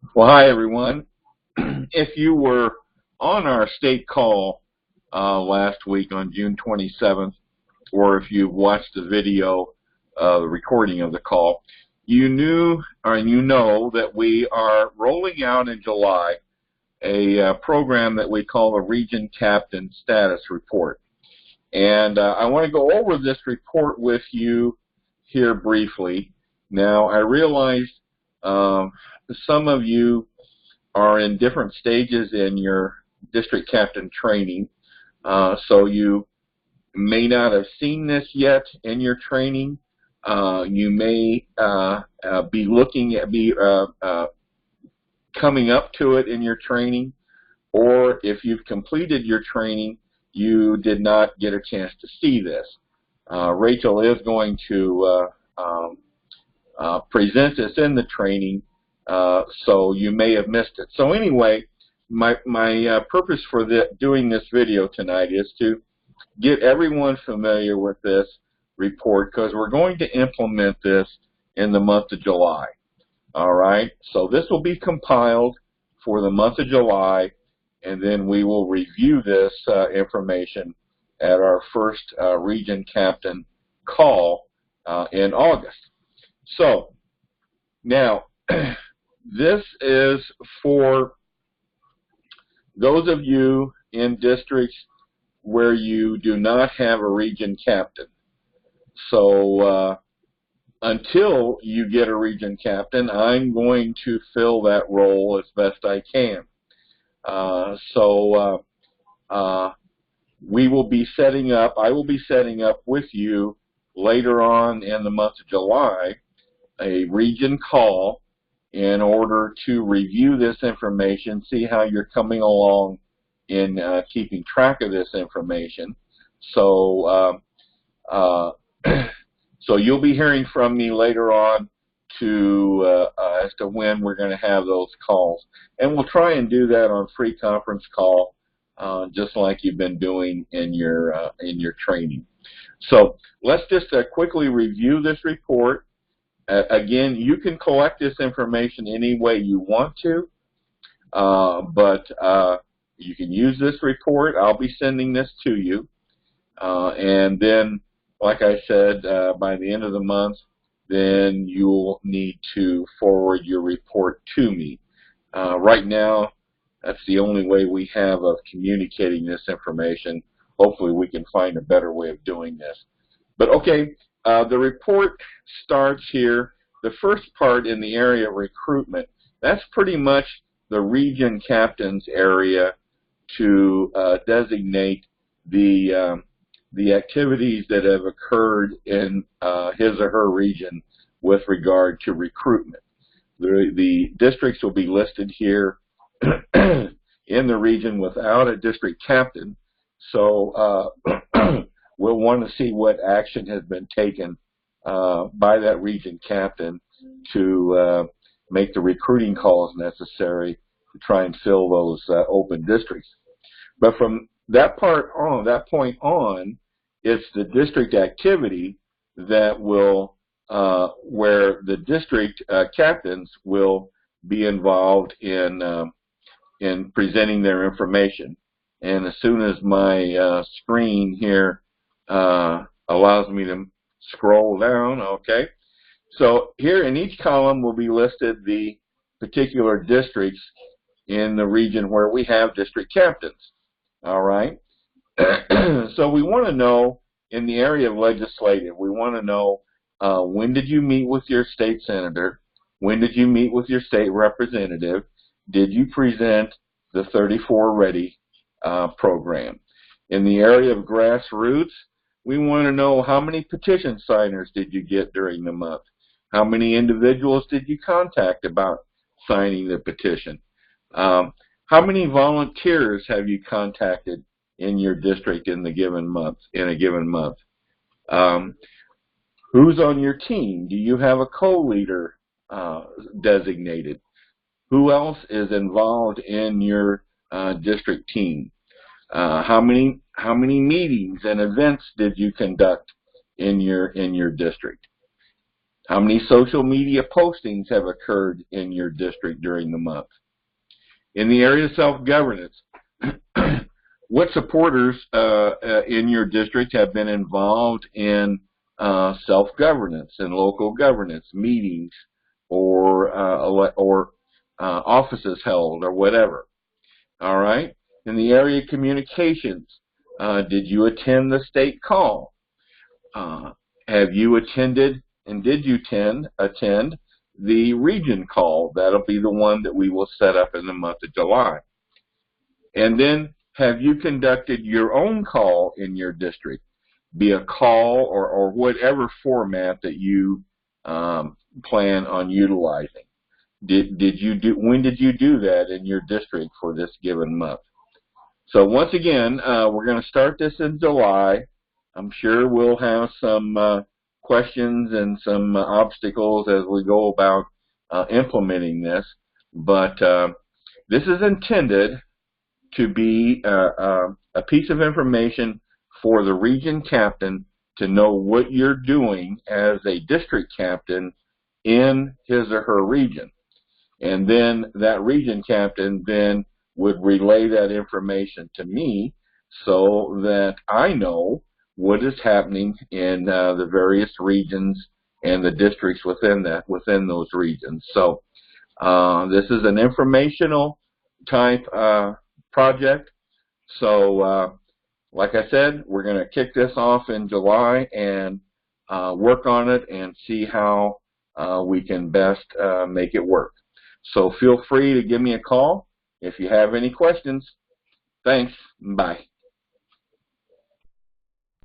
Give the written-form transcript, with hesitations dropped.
Well, hi, everyone. If you were on our state call last week on June 27th, or if you've watched the video, the recording of the call, you knew or you know that we are rolling out in July a program that we call a Region Captain Status Report. And I want to go over this report with you here briefly. Now, I realize some of you are in different stages in your district captain training, so you may not have seen this yet in your training. You may be looking at coming up to it in your training, or if you've completed your training, you did not get a chance to see this. Rachel is going to present this in the training, so you may have missed it. So anyway, my purpose for doing this video tonight is to get everyone familiar with this report, because we're going to implement this in the month of July. All right, so this will be compiled for the month of July, and then we will review this information at our first region captain call in August. So now, this is for those of you in districts where you do not have a region captain. So until you get a region captain, I'm going to fill that role as best I can. We will be setting up, I will be setting up with you later on in the month of July a region call in order to review this information, see how you're coming along in keeping track of this information. So so you'll be hearing from me later on as to when we're going to have those calls. And we'll try and do that on free conference call, just like you've been doing in your training. So let's just quickly review this report. Again, you can collect this information any way you want to, but you can use this report. I'll be sending this to you. And then, like I said, by the end of the month, then you'll need to forward your report to me. Right now, that's the only way we have of communicating this information. Hopefully we can find a better way of doing this. But okay, the report starts here. The first part in the area of recruitment, that's pretty much the region captain's area to designate the activities that have occurred in his or her region with regard to recruitment. The districts will be listed here in the region without a district captain, so we'll want to see what action has been taken by that region captain to make the recruiting calls necessary to try and fill those open districts. But from that point on, it's the district activity that will, where the district captains will be involved in presenting their information. And as soon as my screen here allows me to scroll down, okay. So here in each column will be listed the particular districts in the region where we have district captains. All right. So we want to know, in the area of legislative, we want to know when did you meet with your state senator? When did you meet with your state representative? Did you present the 34 Ready program? In the area of grassroots, we want to know how many petition signers did you get during the month? How many individuals did you contact about signing the petition? How many volunteers have you contacted in your district in a given month? Who's on your team? Do you have a co-leader designated? Who else is involved in your district team? How many meetings and events did you conduct in your district? How many social media postings have occurred in your district during the month? In the area of self-governance, what supporters in your district have been involved in self-governance and local governance meetings or offices held or whatever? All right. In the area of communications, did you attend the state call? Have you attended and did you attend the region call? That'll be the one that we will set up in the month of July. And then have you conducted your own call in your district, be a call or whatever format that you plan on utilizing? When did you do that in your district for this given month? So once again, we're going to start this in July. I'm sure we'll have some questions and some obstacles as we go about implementing this, but this is intended to be a piece of information for the region captain to know what you're doing as a district captain in his or her region. And then that region captain then would relay that information to me so that I know what is happening in the various regions and the districts within those regions. So this is an informational type project. So like I said, we're going to kick this off in July and work on it and see how we can best make it work. So feel free to give me a call if you have any questions. Thanks. Bye.